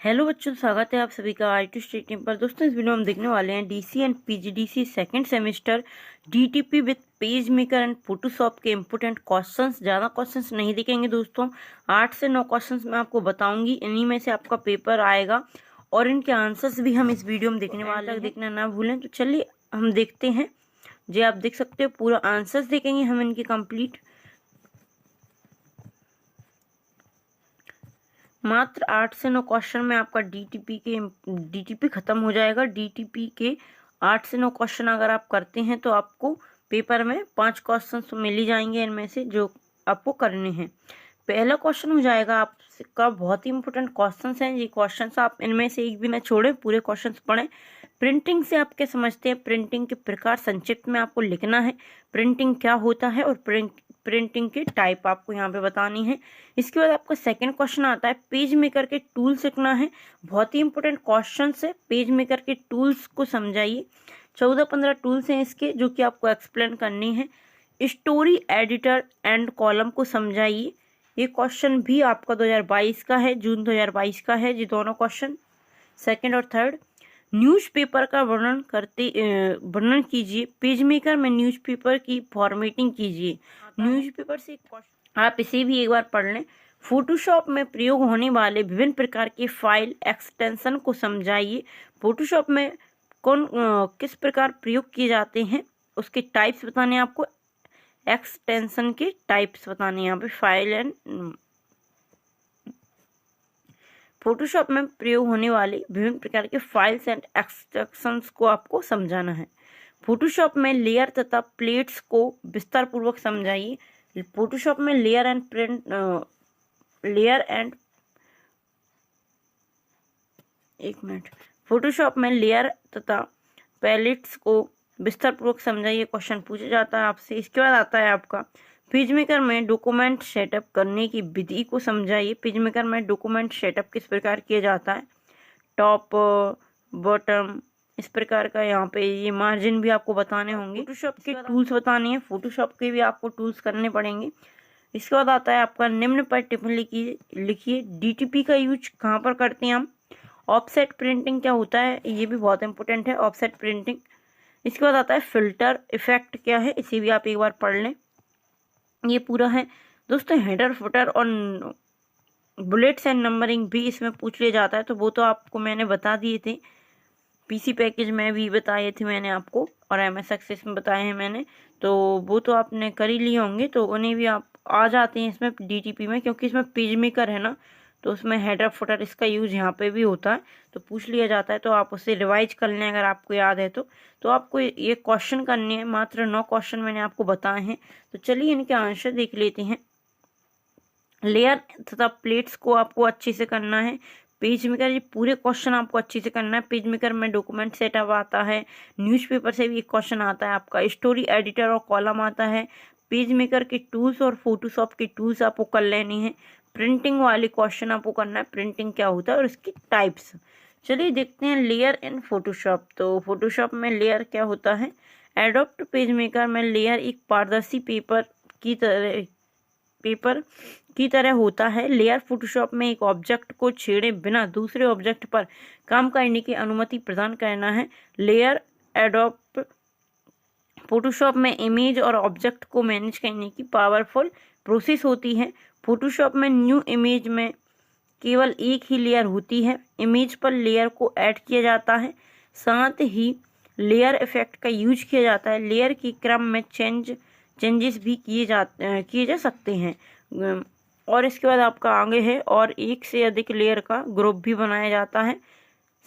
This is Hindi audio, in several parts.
हेलो बच्चों, स्वागत है आप सभी का आई टू स्टेट टीम पर। दोस्तों, इस वीडियो में हम देखने वाले हैं DC and PGDC second semester DTP with page maker and Photoshop के इम्पोर्टेंट क्वेश्चंस। ज़्यादा क्वेश्चंस नहीं दिखेंगे दोस्तों, 8 से 9 क्वेश्चंस मैं आपको बताऊंगी, इन्हीं में से आपका पेपर आएगा और इनके आंसर्स भी हम इस वीडियो में देखने वाले हैं। देखना ना भूलें। तो चलिए हम देखते हैं। जी आप देख सकते हो, पूरा आंसर्स देखेंगे हम इनके कंप्लीट। मात्र 8 से 9 क्वेश्चन में आपका डीटीपी खत्म हो जाएगा। डीटीपी के 8 से 9 क्वेश्चन अगर आप करते हैं तो आपको पेपर में 5 क्वेश्चन मिल ही जाएंगे इनमें से जो आपको करने हैं। पहला क्वेश्चन हो जाएगा आपका, बहुत ही इंपॉर्टेंट क्वेश्चंस हैं ये क्वेश्चंस, आप इनमें से एक भी ना छोड़ें, पूरे क्वेश्चंस पढ़ें। प्रिंटिंग से आप क्या समझते हैं, प्रिंटिंग के प्रकार संक्षिप्त में आपको लिखना है, प्रिंटिंग क्या होता है और प्रिंटिंग के टाइप आपको यहाँ पे बतानी है। इसके बाद आपका सेकंड क्वेश्चन आता है, पेज मेकर के टूल्स लिखना है। बहुत ही इंपॉर्टेंट क्वेश्चन है, पेज मेकर के टूल्स को समझाइए। 14-15 टूल्स हैं इसके जो कि आपको एक्सप्लेन करनी है। स्टोरी एडिटर एंड कॉलम को समझाइए। ये क्वेश्चन भी आपका 2022 का है, जून 2022 का है ये दोनों क्वेश्चन, सेकंड और थर्ड। न्यूज़पेपर का वर्णन कीजिए। पेज मेकर में न्यूज़पेपर की फॉर्मेटिंग कीजिए। न्यूज़पेपर से आप इसे भी एक बार पढ़ लें। फोटोशॉप में प्रयोग होने वाले विभिन्न प्रकार के फाइल एक्सटेंशन को समझाइए। फोटोशॉप में किस प्रकार प्रयोग किए जाते हैं उसके टाइप्स बताने हैं आपको, एक्सटेंशन के टाइप्स बताने हैं यहाँ पे। फाइल एंड फोटोशॉप में प्रयोग होने वाले विभिन्न प्रकार के फाइल्स एंड एक्सटेंशंस को आपको समझाना है। फोटोशॉप में लेयर तथा प्लेट्स को विस्तार पूर्वक समझाइए। फोटोशॉप में लेयर फोटोशॉप में लेयर तथा पैलेट्स को विस्तार पूर्वक समझाइए, क्वेश्चन पूछा जाता है आपसे। इसके बाद आता है आपका, पेज मेकर में डॉक्यूमेंट सेटअप करने की विधि को समझाइए। पेज मेकर में डॉक्यूमेंट सेटअप किस प्रकार किया जाता है, टॉप बॉटम इस प्रकार का। यहाँ पे ये मार्जिन भी आपको बताने होंगे। फोटोशॉप के टूल्स बताने हैं, फोटोशॉप के भी आपको टूल्स करने पड़ेंगे। इसके बाद आता है आपका, निम्न पर टिप्पणी लिखिए। डीटीपी का यूज कहाँ पर करते हैं हम। ऑफसेट प्रिंटिंग क्या होता है, ये भी बहुत इंपॉर्टेंट है, ऑफसेट प्रिंटिंग। इसके बाद आता है फिल्टर इफेक्ट क्या है, इसे भी आप एक बार पढ़ लें। ये पूरा है दोस्तों। हेडर फुटर और बुलेट्स एंड नंबरिंग भी इसमें पूछ लिया जाता है, तो वो तो आपको मैंने बता दिए थे, पीसी पैकेज में भी बताए थे मैंने आपको और एमएस एक्सेस में बताए हैं मैंने, तो वो तो आपने कर ही लिए होंगे, तो उन्हें भी आप आ जाते हैं इसमें डीटीपी में, क्योंकि इसमें पेज मेकर है ना, तो उसमें हेडर फुटर इसका यूज यहाँ पे भी होता है, तो पूछ लिया जाता है, तो आप उसे रिवाइज कर लें अगर आपको याद है तो आपको ये क्वेश्चन करने हैं। मात्र 9 क्वेश्चन मैंने आपको बताए हैं, तो चलिए इनके आंसर देख लेते हैं। लेयर तथा प्लेट्स को आपको अच्छे से करना है। पेज मेकर, ये पूरे क्वेश्चन आपको अच्छे से करना है। पेज मेकर में डॉक्यूमेंट सेटअप आता है। न्यूज़पेपर से भी एक क्वेश्चन आता है आपका। स्टोरी एडिटर और कॉलम आता है। पेज मेकर के टूल्स और फोटोशॉप के टूल्स आपको कर लेने हैं। प्रिंटिंग वाले क्वेश्चन आपको करना है, प्रिंटिंग क्या होता है और इसकी टाइप्स। चलिए देखते हैं लेयर इन फोटोशॉप। तो फोटोशॉप में लेयर क्या होता है। एडोब पेज मेकर में लेयर एक पारदर्शी पेपर की तरह होता है। लेयर फोटोशॉप में एक ऑब्जेक्ट को छेड़े बिना दूसरे ऑब्जेक्ट पर काम करने की अनुमति प्रदान करना है। लेयर एडोब फोटोशॉप में इमेज और ऑब्जेक्ट को मैनेज करने की पावरफुल प्रोसेस होती है। फोटोशॉप में न्यू इमेज में केवल एक ही लेयर होती है। इमेज पर लेयर को ऐड किया जाता है, साथ ही लेयर इफेक्ट का यूज किया जाता है। लेयर के क्रम में चेंजेस भी किए जा सकते हैं। और इसके बाद आपका आगे है, और एक से अधिक लेयर का ग्रुप भी बनाया जाता है।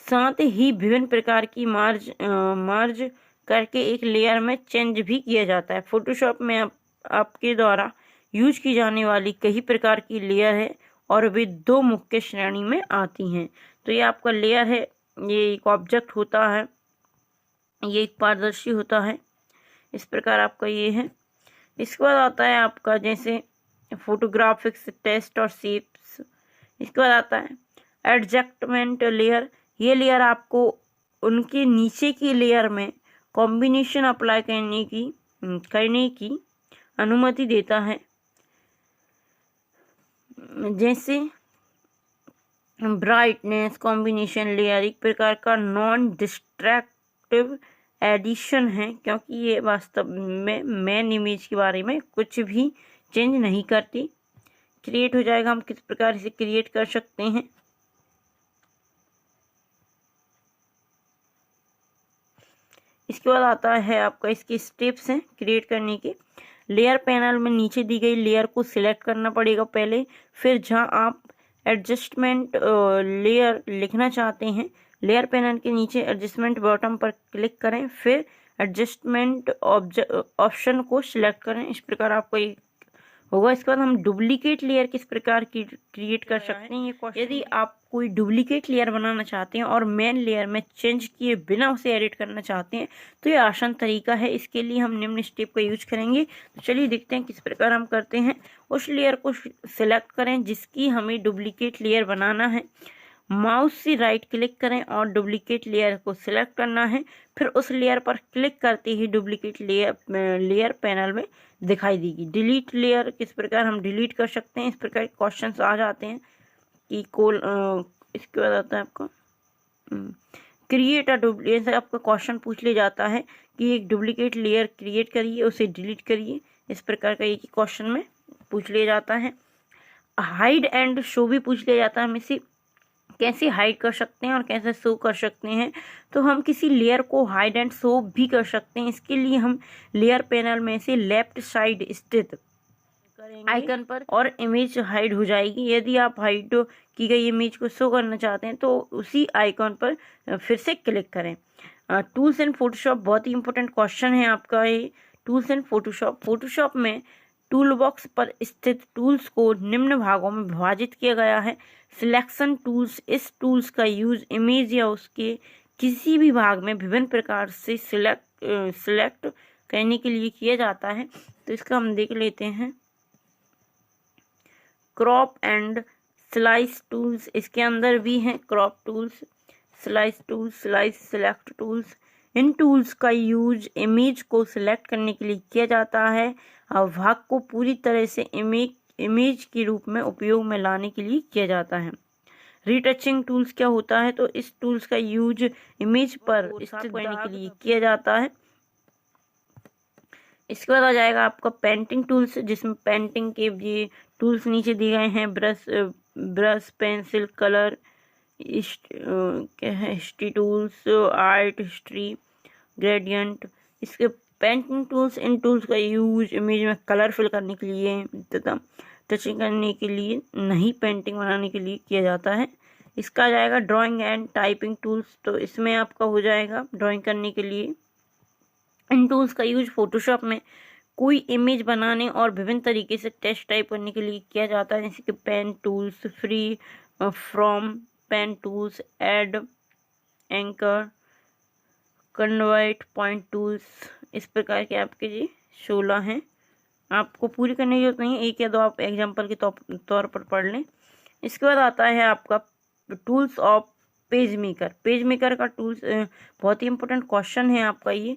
साथ ही विभिन्न प्रकार की मार्ज करके एक लेयर में चेंज भी किया जाता है। फोटोशॉप में आपके द्वारा यूज की जाने वाली कई प्रकार की लेयर है और वे 2 मुख्य श्रेणी में आती हैं। तो ये आपका लेयर है, ये एक ऑब्जेक्ट होता है, ये एक पारदर्शी होता है, इस प्रकार आपका ये है। इसके बाद आता है आपका जैसे फोटोग्राफिक्स, टेस्ट और शेप्स। इसके बाद आता है एडजस्टमेंट लेयर। ये लेयर आपको उनके नीचे की लेयर में कॉम्बिनेशन अप्लाई करने की अनुमति देता है। जैसे ब्राइटनेस कॉम्बिनेशन लेयर एक प्रकार का नॉन डिस्ट्रैक्टिव एडिशन है, क्योंकि ये वास्तव में मेन इमेज के बारे में कुछ भी चेंज नहीं करती। क्रिएट हो जाएगा, हम किस प्रकार से क्रिएट कर सकते हैं। इसके बाद आता है आपका इसके स्टेप्स हैं क्रिएट करने के। लेयर पैनल में नीचे दी गई लेयर को सिलेक्ट करना पड़ेगा पहले, फिर जहां आप एडजस्टमेंट लेयर लिखना चाहते हैं, लेयर पैनल के नीचे एडजस्टमेंट बॉटम पर क्लिक करें, फिर एडजस्टमेंट ऑप्शन को सिलेक्ट करें। इस प्रकार आपको ये होगा। इसके बाद हम डुप्लीकेट लेयर किस प्रकार की क्रिएट कर सकते हैं, ये यदि आप कोई डुप्लीकेट लेयर बनाना चाहते हैं और मेन लेयर में चेंज किए बिना उसे एडिट करना चाहते हैं, तो ये आसान तरीका है। इसके लिए हम निम्न स्टेप का यूज करेंगे। तो चलिए देखते हैं किस प्रकार हम करते हैं। उस लेयर को सिलेक्ट करें जिसकी हमें डुप्लीकेट लेयर बनाना है, माउस से राइट क्लिक करें और डुप्लीकेट लेयर को सिलेक्ट करना है। फिर उस लेयर पर क्लिक करते ही डुप्लीकेट लेयर पैनल में दिखाई देगी। डिलीट लेयर किस प्रकार हम डिलीट कर सकते हैं, इस प्रकार के क्वेश्चंस आ जाते हैं कि इसके बाद आता है आपका क्रिएट अ डुप्लीकेट। आपका क्वेश्चन पूछ लिया जाता है कि एक डुप्लीकेट लेयर क्रिएट करिए, उसे डिलीट करिए। इस प्रकार का एक ही क्वेश्चन में पूछ लिया जाता है। हाइड एंड शो भी पूछ लिया जाता है, हम इसे कैसे हाइड कर सकते हैं और कैसे शो कर सकते हैं। तो हम किसी लेयर को हाइड एंड शो भी कर सकते हैं। इसके लिए हम लेयर पैनल में से लेफ्ट साइड स्थित आइकन पर और इमेज हाइड हो जाएगी। यदि आप हाइड की गई इमेज को शो करना चाहते हैं तो उसी आइकन पर फिर से क्लिक करें। टूल्स एंड फोटोशॉप बहुत ही इंपॉर्टेंट क्वेश्चन है आपका ये। टूल्स एंड फोटोशॉप में टूल बॉक्स पर स्थित टूल्स को निम्न भागों में विभाजित किया गया है। सिलेक्शन टूल्स, इस टूल्स का यूज इमेज या उसके किसी भी भाग में विभिन्न प्रकार से सिलेक्ट करने के लिए किया जाता है। तो इसका हम देख लेते हैं। क्रॉप एंड स्लाइस टूल्स, इसके अंदर भी हैं crop tools, slice tools, select tools. इन टूल्स का यूज इमेज को सिलेक्ट करने के लिए किया जाता है और भाग को पूरी तरह से इमेज के रूप में उपयोग में लाने के लिए किया जाता है। रीटचिंग टूल्स क्या होता है, तो इस टूल्स का यूज इमेज पर स्थित करने के लिए किया जाता है। इसके बाद आ जाएगा आपका पेंटिंग टूल्स, जिसमें पेंटिंग के ये टूल्स नीचे दिए गए हैं। Brush, pencil, colour, history tools, art history, gradient. इसके पेंटिंग टूल्स, इन टूल्स का यूज इमेज में कलर फिल करने के लिए तथा टचिंग करने के लिए, नहीं पेंटिंग बनाने के लिए किया जाता है। इसका आ जाएगा ड्राइंग एंड टाइपिंग टूल्स, तो इसमें आपका हो जाएगा ड्राइंग करने के लिए। इन टूल्स का यूज फोटोशॉप में कोई इमेज बनाने और विभिन्न तरीके से टेक्स्ट टाइप करने के लिए किया जाता है, जैसे कि pen tools, free from pen tools, add, anchor, convert, point tools. इस प्रकार के आपके जी 16 हैं। आपको पूरी करने की जरूरत नहीं है, एक या दो आप एग्जाम्पल के तौर पर पढ़ लें। इसके बाद आता है आपका tools of page maker. Page maker का टूल्स बहुत ही इंपॉर्टेंट क्वेश्चन है आपका ये।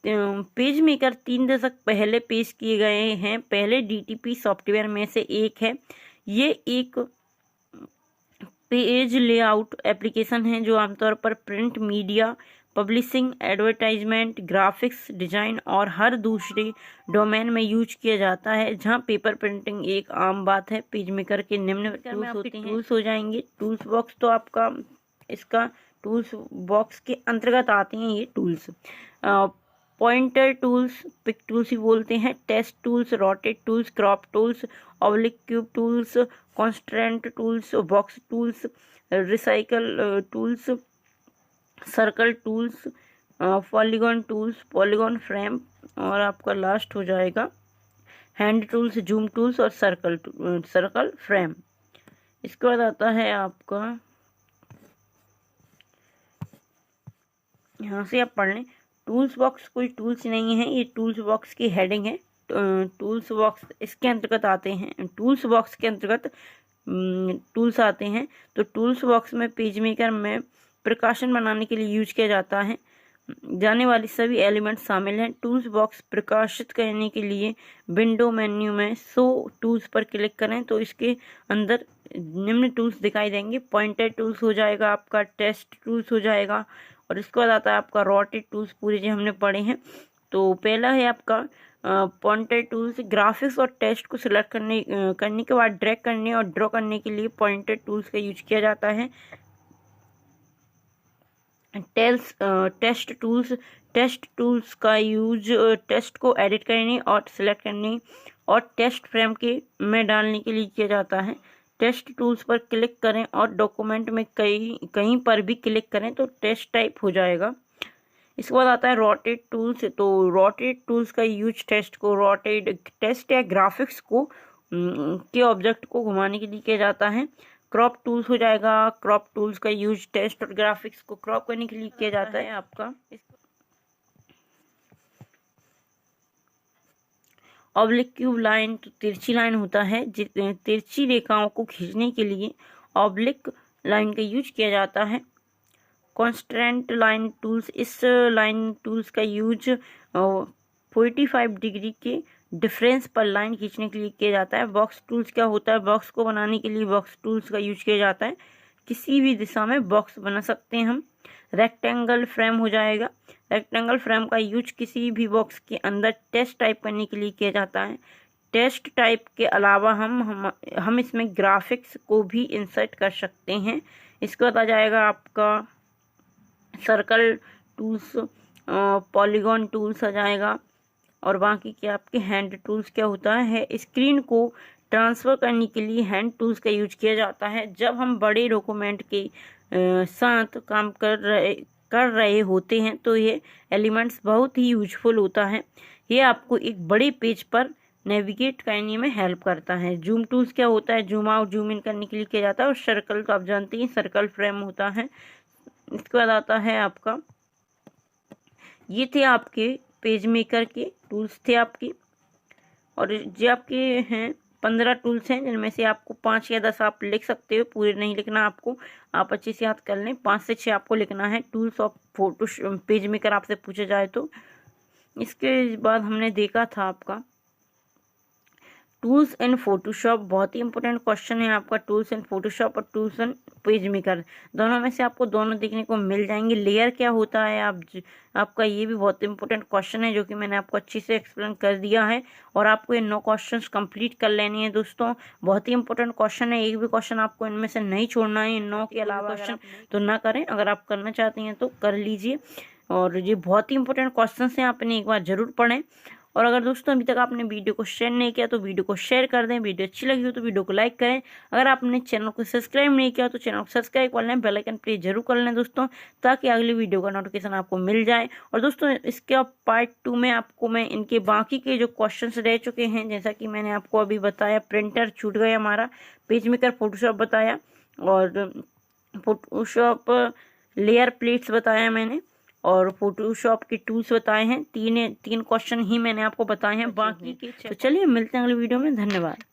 पेज मेकर 3 दशक पहले पेश किए गए हैं, पहले डीटीपी सॉफ्टवेयर में से एक है। ये एक पेज लेआउट एप्लीकेशन है जो आमतौर पर print media, publishing, advertisement, graphics design और हर दूसरे डोमेन में यूज किया जाता है। जहां पेपर प्रिंटिंग एक आम बात है। पेज मेकर के निम्न टूल्स होते हैं। टूल्स हो जाएंगे टूल्स बॉक्स, तो आपका इसका टूल्स बॉक्स के अंतर्गत आते हैं ये tools. Pointer tools, pick tools ही बोलते हैं, test tools, rotate tools, crop tools, oblique cube tools, constraint tools, box tools, recycle tools, circle tools, polygon tools, polygon frame, और आपका लास्ट हो जाएगा हैंड टूल्स, जूम टूल्स और सर्कल फ्रेम। इसके बाद आता है आपका, यहाँ से आप पढ़ लें। टूल्स बॉक्स कोई टूल्स नहीं है, ये टूल्स बॉक्स की हेडिंग है। टूल्स बॉक्स इसके अंतर्गत आते हैं। टूल्स बॉक्स के अंतर्गत टूल्स आते हैं। तो टूल्स बॉक्स में पेज मेकर में प्रकाशन बनाने के लिए यूज किया जाता है जाने वाली सभी एलिमेंट शामिल हैं। टूल्स बॉक्स प्रकाशित करने के लिए विंडो मेन्यू में शो टूल्स पर क्लिक करें, तो इसके अंदर निम्न टूल्स दिखाई देंगे। पॉइंटर टूल्स हो जाएगा आपका, टेस्ट टूल्स हो जाएगा, और इसके बाद आता है आपका रोटेट टूल्स, पूरे जो हमने पढ़े हैं। तो पहला है आपका पॉइंटर टूल्स। ग्राफिक्स और टेस्ट को सिलेक्ट करने के बाद ड्रैग करने और ड्रॉ करने के लिए पॉइंटर टूल्स का यूज किया जाता है। टेस्ट टूल्स का यूज टेस्ट को एडिट करने और सिलेक्ट करने और टेस्ट फ्रेम के में डालने के लिए किया जाता है। टेस्ट टूल्स पर क्लिक करें और डॉक्यूमेंट में कहीं पर भी क्लिक करें तो टेस्ट टाइप हो जाएगा। इसके बाद आता है रोटेट टूल्स। तो रोटेट टूल्स का यूज टेस्ट या ग्राफिक्स को के ऑब्जेक्ट को घुमाने के लिए किया जाता है। क्रॉप टूल्स हो जाएगा। क्रॉप टूल्स का यूज टेस्ट और ग्राफिक्स को क्रॉप करने के लिए किया जाता है आपका। ऑब्लिक क्यूब लाइन, तो तिरछी लाइन होता है। तिरछी रेखाओं को खींचने के लिए ऑब्लिक लाइन का यूज किया जाता है। कॉन्स्टेंट लाइन टूल्स, इस लाइन टूल्स का यूज 45 डिग्री के डिफरेंस पर लाइन खींचने के लिए किया जाता है। बॉक्स टूल्स क्या होता है? बॉक्स को बनाने के लिए बॉक्स टूल्स का यूज किया जाता है। किसी भी दिशा में बॉक्स बना सकते हैं हम। रेक्टेंगल फ्रेम हो जाएगा। रेक्टेंगल फ्रेम का यूज किसी भी बॉक्स के अंदर टेस्ट टाइप करने के लिए किया जाता है। टेस्ट टाइप के अलावा हम इसमें ग्राफिक्स को भी इंसर्ट कर सकते हैं। इसके बाद आ जाएगा आपका सर्कल टूल्स, पॉलीगॉन टूल्स आ जाएगा, और बाकी के आपके हैंड टूल्स क्या होता है? स्क्रीन को ट्रांसफ़र करने के लिए हैंड टूल्स का यूज किया जाता है। जब हम बड़े डॉक्यूमेंट के साथ काम कर रहे होते हैं तो ये एलिमेंट्स बहुत ही यूजफुल होता है। ये आपको एक बड़े पेज पर नेविगेट करने में हेल्प करता है। जूम टूल्स क्या होता है? जूम आउट जूम इन करने के लिए किया जाता है। और सर्कल तो आप जानते हैं, सर्कल फ्रेम होता है। इसके बाद आता है आपका, ये थे आपके पेज मेकर के टूल्स थे आपके, और जो आपके हैं 15 टूल्स हैं, जिनमें से आपको 5 या 10 आप लिख सकते हो, पूरे नहीं लिखना आपको, आप अच्छे से याद कर लें। 5 से 6 आपको लिखना है। Tools of photo page maker आपसे पूछा जाए तो। इसके बाद हमने देखा था आपका टूल्स इन फोटोशॉप। बहुत ही इंपॉर्टेंट क्वेश्चन है आपका, टूल्स इन फोटोशॉप और टूल्स इन पेज मेकर, दोनों में से आपको दोनों देखने को मिल जाएंगे। लेयर क्या होता है आपका, ये भी बहुत इंपॉर्टेंट क्वेश्चन है, जो कि मैंने आपको अच्छे से एक्सप्लेन कर दिया है। और आपको ये 9 क्वेश्चंस कंप्लीट कर लेने हैं दोस्तों। बहुत ही इंपॉर्टेंट क्वेश्चन है, एक भी क्वेश्चन आपको इनमें से नहीं छोड़ना है। 9 के अलावा क्वेश्चन तो ना करें, अगर आप करना चाहते हैं तो कर लीजिए। और ये बहुत ही इंपॉर्टेंट क्वेश्चन हैं, आपने एक बार जरूर पढ़ें। और अगर दोस्तों अभी तक आपने वीडियो को शेयर नहीं किया तो वीडियो को शेयर कर दें। वीडियो अच्छी लगी हो तो वीडियो को लाइक करें। अगर आपने चैनल को सब्सक्राइब नहीं किया तो चैनल को सब्सक्राइब कर लें, बेल आइकन प्रेस जरूर कर लें दोस्तों, ताकि अगली वीडियो का नोटिफिकेशन आपको मिल जाए। और दोस्तों इसके पार्ट 2 में आपको मैं इनके बाकी के जो क्वेश्चंस रह चुके हैं, जैसा कि मैंने आपको अभी बताया, प्रिंटर छूट गया हमारा, पेज मेकर, फोटोशॉप बताया, और फोटोशॉप लेयर प्लेट्स बताया मैंने, और फोटोशॉप के टूल्स बताए हैं। तीन क्वेश्चन ही मैंने आपको बताए हैं, बाकी के तो चलिए मिलते हैं अगली वीडियो में। धन्यवाद।